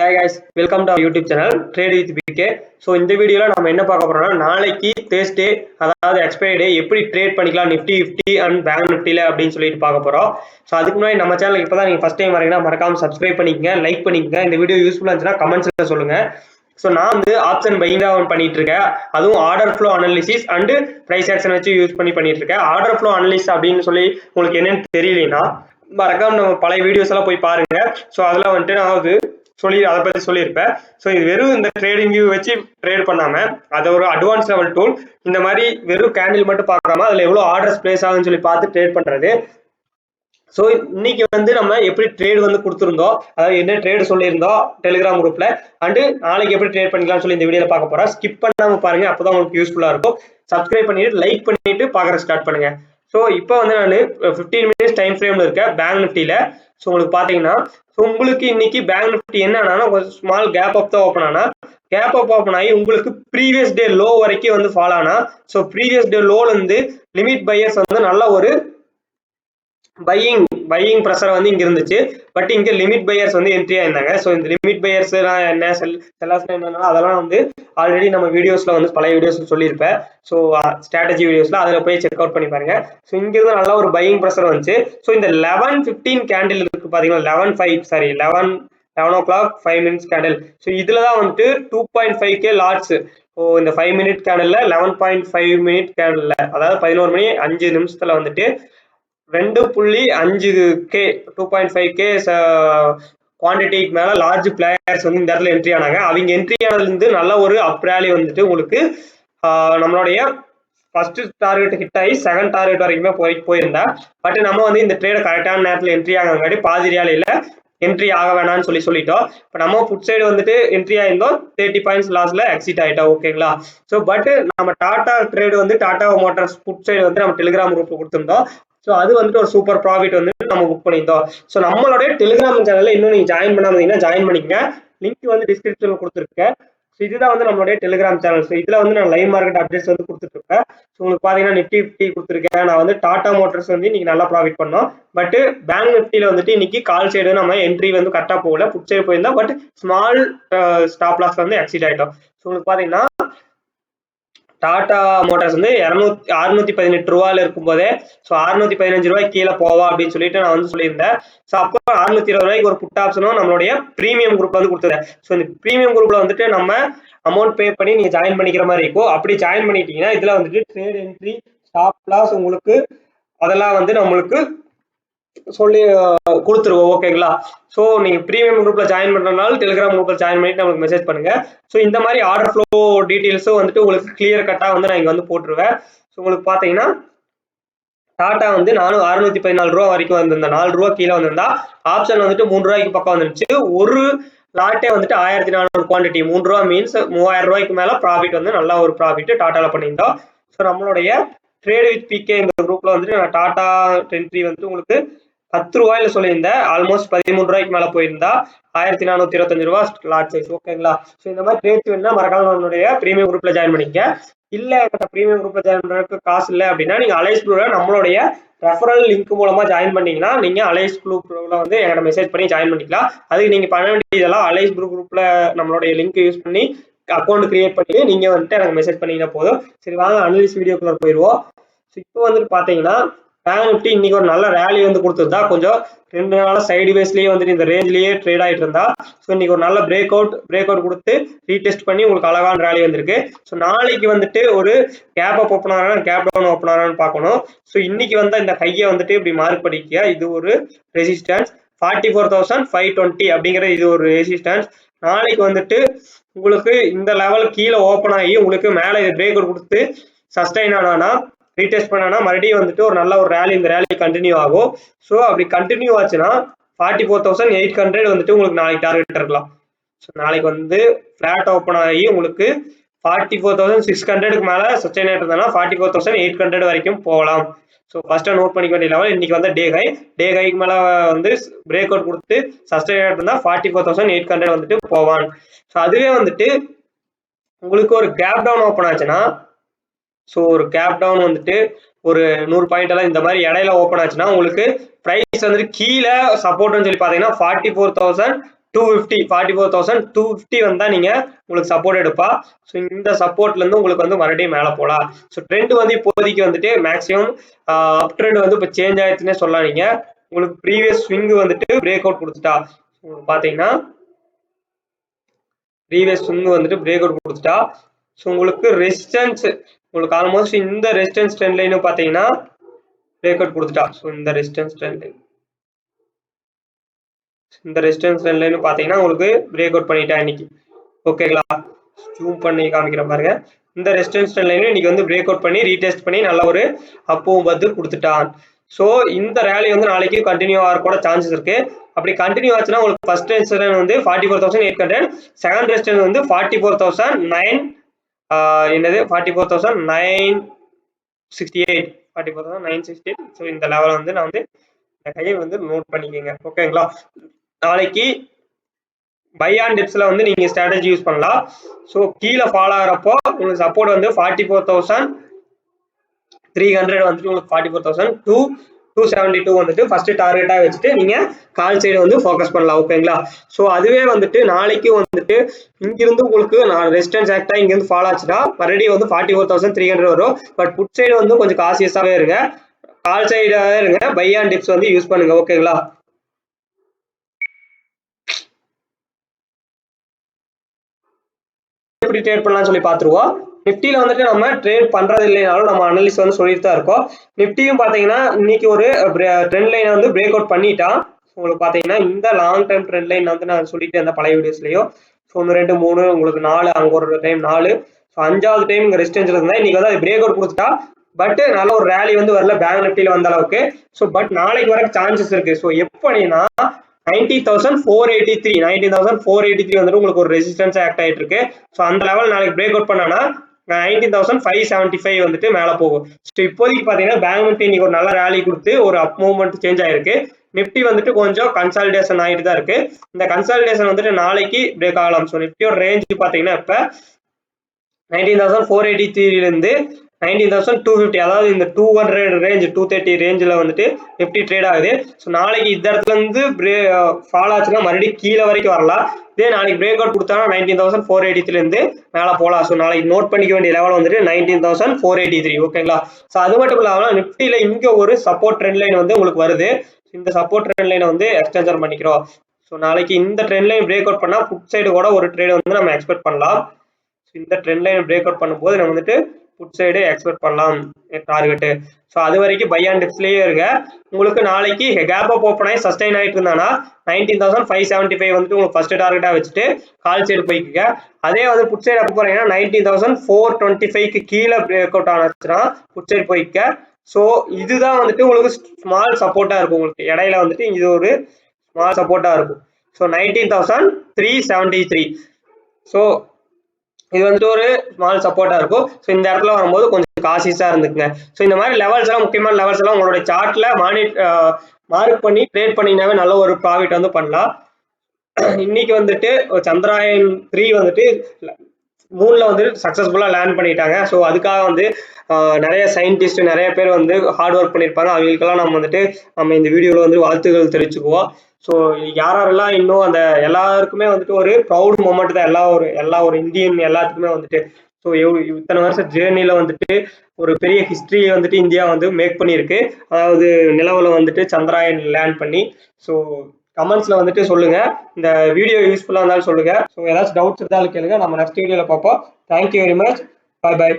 Hey guys, welcome to our YouTube channel Trade with PK. So இந்த வீடியோல நாம என்ன பார்க்க போறோம்னா நாளைக்கு Thursday அதாவது எக்ஸ்பைரி டே எப்படி ட்ரேட் பண்ணிக்கலாம் Nifty IFTY and Bank Nifty ல அப்படினு சொல்லிட்டு பார்க்க போறோம். சோ அதுக்கு முன்னாடி நம்ம சேனலுக்கு இப்போதான் நீங்க ஃபர்ஸ்ட் டைம் வரீங்கன்னா மறக்காம Subscribe பண்ணிக்கங்க, லைக் பண்ணிக்கங்க. இந்த வீடியோ யூஸ்ஃபுல்லா இருந்துச்சுனா கமெண்ட்ஸ்ல சொல்லுங்க. சோ நான் வந்து ஆப்ஷன் பையிங் தான் பண்ணிட்டு இருக்கேன். அதுவும் order flow analysis and price action வச்சு யூஸ் பண்ணிட்டு இருக்கேன். ஆர்டர் ஃப்ளோ அனாலிசிஸ் அப்படினு சொல்லி உங்களுக்கு என்னன்னு தெரியலனா மறக்காம நம்ம பழைய வீடியோஸ் எல்லாம் போய் பாருங்க. சோ அதெல்லாம் வந்து நான் அதை பத்தி சொல்லியிருப்பேன். ஸோ இது வெறும் இந்த ட்ரேடிங் வியூ வச்சு ட்ரேட் பண்ணாம அது ஒரு அட்வான்ஸ் லெவல் டூல். இந்த மாதிரி வெறும் கேண்டில் மட்டும் பார்க்காம அதுல எவ்வளவு ஆர்டர்ஸ் பிளேஸ் ஆகுன்னு சொல்லி பார்த்து ட்ரேட் பண்றது. ஸோ இன்னைக்கு வந்து நம்ம எப்படி ட்ரேட் வந்து கொடுத்துருந்தோம், அதாவது என்ன ட்ரேட் சொல்லியிருந்தோம் டெலிகிராம் குரூப்ல, அண்டு நாளைக்கு எப்படி ட்ரேட் பண்ணிக்கலாம்னு சொல்லி இந்த வீடியோல பார்க்க போறோம். ஸ்கிப் பண்ணாம பாருங்க, அப்பதான் உங்களுக்கு யூஸ்ஃபுல்லா இருக்கும். சப்ஸ்கிரைப் பண்ணிட்டு லைக் பண்ணிட்டு பார்க்கற ஸ்டார்ட் பண்ணுங்க. ஸோ இப்போ வந்து நான் 15 மினிட்ஸ் டைம் ஃப்ரேம்ல இருக்கேன் பேங்க் நிஃப்டியில. ஸோ உங்களுக்கு பாத்தீங்கன்னா உங்களுக்கு இன்னைக்கு பேங்க் நிஃப்டி என்னன்னா கொஞ்சம் ஸ்மால் கேப் அப் தான் ஓப்பன் ஆனா, கேப் அப் ஓப்பன் ஆகி உங்களுக்கு ப்ரீவியஸ் டே லோ வரைக்கும் வந்து ஃபால் ஆனா, ஸோ ப்ரீவியஸ் டே லோல இருந்து லிமிட் பையர்ஸ் வந்து நல்ல ஒரு பையிங் ப்ரெஷர் வந்து இங்க இருந்துச்சு. பட் இங்க லிமிட் பையர்ஸ் வந்து என்ட்ரி ஆயிருந்தாங்க. ஸோ இந்த லிமிட் பையர்ஸ் என்ன செல்லாஸ் என்னன்னா அதெல்லாம் வந்து ஆல்ரெடி நம்ம வீடியோஸ்ல வந்து பழைய வீடியோஸ் சொல்லியிருப்பேன். ஸோ ஸ்ட்ராட்டஜி வீடியோஸ்ல அதில் போய் செக் அவுட் பண்ணி பாருங்க. ஸோ இங்க இருந்து நல்ல ஒரு பையிங் ப்ரெஷர் வந்துச்சு. ஸோ இந்த 11:15 கேண்டில் இருக்கு பாத்தீங்கன்னா 11 o'clock 5 minutes கேண்டில். ஸோ இதுல தான் வந்துட்டு 2.5k லாட்ஸ். இந்த 5 minute கேண்டில்ல 11.5 minute கேண்டில்ல அதாவது 11 மணி 5 நிமிஷத்துல வந்துட்டு 2.5k 2.5k குவான்டிட்டிக்கு மேல லார்ஜ் பிளேயர்ஸ் வந்து இந்த இடத்துல என்ட்ரி ஆனாங்க. அவங்க என்ட்ரி ஆனதுல இருந்து நல்ல ஒரு அப் ரேலி வந்துட்டு உங்களுக்கு நம்மளுடைய ஃபர்ஸ்ட் டார்கெட் ஹிட் ஆகி செகண்ட் டார்கெட் வரைக்குமே போயிருந்தா. பட் நம்ம வந்து இந்த ட்ரேட கரெக்டான நேரத்தில் என்ட்ரி ஆகாங்காட்டி பாதி ரேலியில என்ட்ரி ஆக வேணாம்னு சொல்லிட்டோம். இப்போ நம்ம ஃபுட் சைடு வந்துட்டு என்ட்ரி ஆயிருந்தோம், 30 பாயிண்ட்ஸ் லாஸ்ல எக்ஸிட் ஆயிட்டோம். ஓகேங்களா? ஸோ பட் நம்ம டாடா ட்ரேடு வந்து டாடா மோட்டார்ஸ் ஃபுட் சைடு வந்து நம்ம டெலிகிராம் குரூப்ல கொடுத்துருந்தோம். ஸோ அது வந்துட்டு ஒரு சூப்பர் ப்ராஃபிட் வந்து நம்ம புக் பண்ணியிருந்தோம். ஸோ நம்மளுடைய டெலிகிராம் சேனல்ல இன்னும் நீங்க ஜாயின் பண்ணாமீங்கன்னா ஜாயின் பண்ணிக்கங்க. லிங்க் வந்து டிஸ்கிரிப்ஷன்ல கொடுத்துருக்கேன். ஸோ இதுதான் வந்து நம்மளுடைய டெலிகிராம் சேனல். ஸோ இதுல வந்து நான் லைவ் மார்க்கெட் அப்டேட்ஸ் வந்து கொடுத்துட்டு இருக்கேன். ஸோ உங்களுக்கு பாத்தீங்கன்னா நிஃப்டி 50 கொடுத்துருக்கேன். நான் வந்து டாடா மோட்டர்ஸ் வந்து இன்னைக்கு நல்லா ப்ராஃபிட் பண்ணோம். பட் பேங்க் நிஃப்டியில வந்துட்டு இன்னைக்கு கால் சைடு நம்ம என்ட்ரி வந்து கரெக்டா போகல, புட் சைடு போயிருந்தா. பட் ஸ்மால் ஸ்டாப் லாஸ் வந்து எக்ஸிட் ஆயிட்டோம். ஸோ உங்களுக்கு பாத்தீங்கன்னா டாடா மோட்டார்ஸ் வந்து 618 ரூபாயில இருக்கும் போதே, ஸோ 615 ரூபாய்க்கு கீழே போவா அப்படின்னு சொல்லிட்டு நான் வந்து சொல்லியிருந்தேன். ஸோ அப்போ 620 ரூபாய்க்கு ஒரு புட் ஆப்ஷனும் நம்மளுடைய பிரீமியம் குரூப்ல வந்து கொடுத்துருந்தேன். ஸோ இந்த பிரீமியம் குரூப்ல வந்துட்டு நம்ம அமௌண்ட் பே பண்ணி நீங்க ஜாயின் பண்ணிக்கிற மாதிரி இருக்கும். அப்படி ஜாயின் பண்ணிட்டீங்கன்னா இதுல வந்துட்டு ட்ரேட் என்ட்ரி, ஸ்டாப் லாஸ் உங்களுக்கு அதெல்லாம் வந்து நம்மளுக்கு சொல்லி கொடுத்துருவோம். ஓகேங்களா? ஸோ நீங்க பிரீமியம் குரூப்ல ஜாயின் பண்றதுனால டெலிகிராம் குரூப்ல ஜாயின் பண்ணிட்டு நமக்கு மெசேஜ் பண்ணுங்க. ஸோ இந்த மாதிரி ஆர்டர் ஃப்ளோ டீடைல்ஸும் வந்துட்டு உங்களுக்கு கிளியர் கட்டா வந்து நான் இங்க வந்து போட்டுருவேன். ஸோ உங்களுக்கு பாத்தீங்கன்னா டாடா வந்து 614 ரூபா வரைக்கும் வந்திருந்தா, 4 ரூபா கீழே வந்திருந்தா, ஆப்ஷன் வந்துட்டு 3 ரூபாய்க்கு பக்கம் வந்துருச்சு. ஒரு லாட்டே வந்துட்டு 1400 குவான்டிட்டி, 3 ரூபா மீன்ஸ் 3000 ரூபாய்க்கு மேல ப்ராஃபிட் வந்து நல்ல ஒரு ப்ராஃபிட் டாட்டால பண்ணியிருந்தோம். ஸோ நம்மளுடைய ட்ரேட் வித் பிகே இந்த குரூப்ல வந்துட்டு நான் டாடா என்ட்ரி வந்துட்டு உங்களுக்கு 10 ரூபாயில சொல்லியிருந்தேன். ஆல்மோஸ்ட் 13 ரூபாய்க்கு மேல போயிருந்தா 1425 ரூபாய் லாட் சைஸ். ஓகேங்களா? ஸோ இந்த மாதிரி ட்ரேட் வேணும்னா மறக்காம நம்மளுடைய பிரீமியம் குரூப்ல ஜாயின் பண்ணிக்க. இல்ல பிரீமியம் குரூப்ல ஜாயின் பண்றதுக்கு காசு இல்லை அப்படின்னா நீங்க அலைஸ் குரூப்ல நம்மளுடைய ரெஃபரல் லிங்க் மூலமா ஜாயின் பண்ணீங்கன்னா நீங்க அலைஸ் குரூப்ல வந்து எங்கிட்ட மெசேஜ் பண்ணி ஜாயின் பண்ணிக்கலாம். அதுக்கு நீங்க பண்ண வேண்டியதெல்லாம் அலைஸ் குரூப்ல நம்மளுடைய லிங்க் யூஸ் பண்ணி அக்கௌண்ட் கிரியேட் பண்ணி நீங்க வந்துட்டு எனக்கு மெசேஜ் பண்ணீங்கன்னா போதும். சரி வாங்க அனலிஸ் வீடியோக்குள்ள போயிடுவோம். ஸோ இப்போ வந்துட்டு பாத்தீங்கன்னா பேங்க் நிஃப்டி இன்னைக்கு ஒரு நல்ல ரேலி வந்து கொடுத்துருந்தா, கொஞ்சம் 2 நாளா சைடு வேஸ்லயே வந்துட்டு இந்த ரேஞ்சிலேயே ட்ரேட் ஆயிட்டு இருந்தா. ஸோ இன்னைக்கு ஒரு நல்ல பிரேக் அவுட் கொடுத்து ரீடெஸ்ட் பண்ணி உங்களுக்கு அழகான ரேலி வந்திருக்கு. ஸோ நாளைக்கு வந்துட்டு ஒரு கேப் அப் ஓப்பன் ஆனா கேப் டவுன் ஓப்பன் ஆனான்னு பார்க்கணும். ஸோ இன்னைக்கு வந்து இந்த கையை வந்துட்டு இப்படி மார்க் பண்ணிக்க, இது ஒரு ரெசிஸ்டன்ஸ் 44,520 அப்படிங்கிற இது ஒரு ரெசிஸ்டன்ஸ். நாளைக்கு வந்துட்டு உங்களுக்கு இந்த லெவல் கீழே ஓப்பன் ஆகி உங்களுக்கு மேல இது பிரேக் அவுட் கொடுத்து சஸ்டைன் ஆனா ரீடெஸ்ட் பண்ணா மறுபடியும் வந்துட்டு ஒரு நல்ல ஒரு ரேலி, இந்த ரேலி கண்டினியூ ஆகும். ஸோ அப்படி கண்டினியூ ஆச்சுன்னா 44,800 வந்துட்டு உங்களுக்கு நாளைக்கு டார்கெட் இருக்கலாம். ஸோ நாளைக்கு வந்து ஃபிளாட் ஓப்பன் ஆகி உங்களுக்கு 44,600க்கு மேல சஸ்டைன் ஆயிட்டு இருந்தா 44,800 வரைக்கும் போகலாம். ஸோ ஃபர்ஸ்ட் நோட் பண்ணிக்க வேண்டிய லெவல் இன்னைக்கு வந்து டே ஹைக்கு மேல வந்து பிரேக் அவுட் கொடுத்து சஸ்டைன் ஆயிட்டு இருந்தா 44,800 வந்துட்டு போவான். ஸோ அதுவே வந்துட்டு உங்களுக்கு ஒரு கேப் டவுன் ஓப்பன் ஆச்சுன்னா, ஸோ ஒரு கேப் டவுன் வந்துட்டு ஒரு 100 பாயிண்ட் எல்லாம் இந்த மாதிரி இடையில ஓப்பன் ஆச்சுன்னா உங்களுக்கு பிரைஸ் வந்துட்டு கீழே சப்போர்ட்னு சொல்லி பாத்தீங்கன்னா 44,200 250 44,250 வந்தா நீங்க உங்களுக்கு சப்போர்ட் எடுப்பா. ஸோ இந்த சப்போர்ட்ல இருந்து உங்களுக்கு வந்து மறுபடியும் மேலே போகலாம். ஸோ ட்ரெண்ட் வந்து இப்போதைக்கு வந்துட்டு மேக்ஸிமம் அப் ட்ரெண்ட் வந்து இப்போ சேஞ்ச் ஆயிடுச்சுன்னே சொல்லலாம். நீங்க உங்களுக்கு ப்ரீவியஸ் ஸ்விங் வந்துட்டு பிரேக் அவுட் கொடுத்துட்டா பாத்தீங்கன்னா ப்ரீவியஸ் ஸ்விங் வந்துட்டு பிரேக் அவுட் கொடுத்துட்டா. ஸோ உங்களுக்கு ரெசிஸ்டன்ஸ் உங்களுக்கு ஆல்மோஸ்ட் இந்த ரெசிஸ்டன்ஸ் ட்ரெண்ட் லைன் பாத்தீங்கன்னா பிரேக் அவுட் கொடுத்துட்டா. ஸோ இந்த ரெசிஸ்டன்ஸ் ட்ரெண்ட் லைன் பாத்தீங்கன்னா உங்களுக்கு பிரேக் அவுட் பண்ணிட்டா இன்னைக்கு. ஓகேங்களா, ஜூம் பண்ணி காமிக்கிற பாருங்க. இந்த ரெசிஸ்டன்ஸ் ட்ரெண்ட் லைன் இன்னைக்கு வந்து பிரேக் அவுட் பண்ணி ரீடெஸ்ட் பண்ணி நல்ல ஒரு அப்பவும் வந்து கொடுத்துட்டான். ஸோ இந்த ரேலி வந்து நாளைக்கு கண்டினியூ ஆக கூட சான்சஸ் இருக்கு. அப்படி கண்டினியூ ஆச்சுன்னா உங்களுக்கு ஃபர்ஸ்ட் ரெசிஸ்டன்ஸ் வந்து 44,800, செகண்ட் ரெசிஸ்டன்ஸ் வந்து 44,900 என்னது 44,968 44,968. ஸோ இந்த லெவல் வந்து நான் வந்து கையை வந்து நோட் பண்ணிக்கோங்க. ஓகேங்களா, நாளைக்கு பை ஆன் டிப்ஸ்ல வந்து நீங்க ஸ்ட்ராட்டஜி யூஸ் பண்ணலாம். ஸோ கீழே ஃபாலோ ஆகிறப்போ உங்களுக்கு சப்போர்ட் வந்து 44,300 வந்துட்டு உங்களுக்கு 44,272 வந்துட்டு ஃபர்ஸ்ட் டார்கெட்டா வச்சுட்டு நீங்க கால் சைடு வந்து ஃபோக்கஸ் பண்ணலாம். ஓகேங்களா, ஸோ அதுவே வந்துட்டு நாளைக்கு வந்துட்டு இங்கிருந்து உங்களுக்கு நான் ரெசிஸ்டன்ஸ் ஆக்டா இங்கிருந்து ஃபாலோ ஆச்சுன்னா மறுபடியும் வந்து 44,300 வரும். பட் புட் சைடு வந்து கொஞ்சம் காசியஸாவே இருங்க, கால் சைடாவே இருங்க, பை ஆன் டிப்ஸ் வந்து யூஸ் பண்ணுங்க. ஓகேங்களா, எப்படி ட்ரேட் பண்ணலாம்னு சொல்லி பார்த்துருவோம். நிஃப்டியில வந்துட்டு நம்ம ட்ரேட் பண்றது இல்லைனாலும் நம்ம அனலிஸ்ட் வந்து சொல்லிட்டு தான் இருக்கோம். நிஃப்டியும் பாத்தீங்கன்னா இன்னைக்கு ஒரு ட்ரெண்ட் லைனை வந்து பிரேக் அவுட் பண்ணிட்டான். உங்களுக்கு பாத்தீங்கன்னா இந்த லாங் டைம் ட்ரெண்ட் லைன் வந்து நான் சொல்லிட்டு இருந்த பழைய வீடியோஸ்லயோ 1 2 3 உங்களுக்கு 4 அங்க ஒரு டைம் 4 5வது டைம் இங்க ரெசிஸ்டன்ஸ் இருந்தா இன்னைக்கு வந்து அது பிரேக் அவுட் கொடுத்துட்டா. பட் நல்ல ஒரு ரேலி வந்து வரல பேங்க் நிஃப்டியில வந்த அளவுக்கு. ஸோ பட் நாளைக்கு வர சான்சஸ் இருக்கு. ஸோ எப்படின்னா 19,483 வந்துட்டு உங்களுக்கு ஒரு ரெசிஸ்டன்ஸ் ஆக்ட் ஆயிட்டு இருக்கு. ஸோ அந்த லெவல் நாளைக்கு பிரேக் அவுட் பண்ணானா 19,575 வந்துட்டு மேல போகும். ஸோ இப்போதைக்கு பாத்தீங்கன்னா பேங்க் நிஃப்டி இன்னைக்கு ஒரு நல்ல ரேலி கொடுத்து ஒரு அப் மூவ்மெண்ட் சேஞ்ச் ஆயிருக்கு. நிஃப்டி வந்துட்டு கொஞ்சம் கன்சாலிடேஷன் ஆகிட்டு தான் இருக்கு. இந்த கன்சாலிடேஷன் வந்துட்டு நாளைக்கு பிரேக் ஆகலாம். ஸோ நிஃப்டியோட ரேஞ்ச் பாத்தீங்கன்னா இப்ப 19,483 இருந்து 19,250 அதாவது இந்த 200 ரேஞ்ச் 230 ரேஞ்சில் வந்துட்டு நிஃப்டி ட்ரேட் ஆகுது. ஸோ நாளைக்கு இந்த இடத்துல இருந்து ஃபால் ஆச்சுன்னா மறுபடியும் கீழே வரைக்கும் வரலாம். இதே நாளைக்கு பிரேக் அவுட் கொடுத்தா 19,483 இருந்து மேலே போகலாம். ஸோ நாளைக்கு நோட் பண்ணிக்க வேண்டிய லெவல் வந்துட்டு 19,483. ஓகேங்களா, ஸோ அது மட்டும் இல்லாமல் நிஃப்டியில இங்க ஒரு சப்போர்ட் ட்ரெண்ட் லைன் வந்து உங்களுக்கு வருது. இந்த சப்போர்ட் ட்ரெண்ட் லைனை வந்து எக்ஸ்டென்ஷன் பண்ணிக்கிறோம். ஸோ நாளைக்கு இந்த ட்ரெண்ட் லைன் பிரேக் அவுட் பண்ணா புட் சைடு கூட ஒரு ட்ரேட் வந்து நம்ம எக்ஸ்பெக்ட் பண்ணலாம். இந்த ட்ரெண்ட் லைன் பிரேக் அவுட் பண்ணும்போது நம்ம வந்துட்டு புட் சைடு எக்ஸ்பெக்ட் பண்ணலாம் டார்கெட்டு. ஸோ அது வரைக்கும் பை ஆன் டிப்ஸ்லயே இருங்க. உங்களுக்கு நாளைக்கு கேப் அப் ஓப்பன் ஆகி சஸ்டைன் ஆகிட்டு இருந்தானா 19,575 வந்துட்டு உங்களுக்கு ஃபர்ஸ்ட் டார்கெட்டா வச்சுட்டு கால் சைடு போய்க்குங்க. அதே வந்து புட் சைடு அப்போ போறீங்கன்னா 19,425 கீழே பிரேக் அவுட் ஆச்சுன்னா புட் சைடு போய்க்க. ஸோ இதுதான் வந்துட்டு உங்களுக்கு ஸ்மால் சப்போர்ட்டா இருக்கும். உங்களுக்கு இடையில வந்துட்டு இது ஒரு ஸ்மால் சப்போர்ட்டா இருக்கும். ஸோ 19,373. ஸோ இது வந்துட்டு ஒரு ஸ்மால் சப்போர்ட்டா இருக்கும். ஸோ இந்த இடத்துல வரும்போது கொஞ்சம் காசியஸா இருந்துக்குங்க. ஸோ இந்த மாதிரி லெவல்ஸ் எல்லாம் முக்கியமான லெவல்ஸ் எல்லாம் உங்களோட சார்ட்ல மார்க் பண்ணி ட்ரேட் பண்ணீங்கன்னாவே நல்ல ஒரு ப்ராஃபிட் வந்து பண்ணலாம். இன்னைக்கு வந்துட்டு சந்திராயன் 3 வந்துட்டு மூணுல வந்து சக்சஸ்ஃபுல்லா லேண்ட் பண்ணிட்டாங்க. ஸோ அதுக்காக வந்து நிறைய சயின்டிஸ்ட் நிறைய பேர் வந்து ஹார்ட் ஒர்க் பண்ணியிருப்பாங்க. அவங்களுக்கெல்லாம் நம்ம வந்துட்டு நம்ம இந்த வீடியோவில் வந்து வாழ்த்துக்கள் தெரிவிச்சுக்குவோம். ஸோ யாரெல்லாம் இன்னும் அந்த எல்லாருக்குமே வந்துட்டு ஒரு ப்ரௌட் மூமெண்ட் தான் எல்லா ஒரு இந்தியன் எல்லாத்துக்குமே வந்துட்டு. ஸோ இத்தனை வருஷம் ஜேர்னில வந்துட்டு ஒரு பெரிய ஹிஸ்டரியை வந்துட்டு இந்தியா வந்து மேக் பண்ணியிருக்கு. அதாவது நிலவுல வந்துட்டு சந்திராயன் லேண்ட் பண்ணி. ஸோ கமெண்ட்ஸ்ல வந்துட்டு சொல்லுங்க, இந்த வீடியோ யூஸ்ஃபுல்லா இருந்தாலும் சொல்லுங்க. ஸோ ஏதாச்சும் டவுட்ஸ் இருந்தாலும் கேளுங்க, நம்ம நெக்ஸ்ட் வீடியோல பார்ப்போம். Thank you very much, bye by.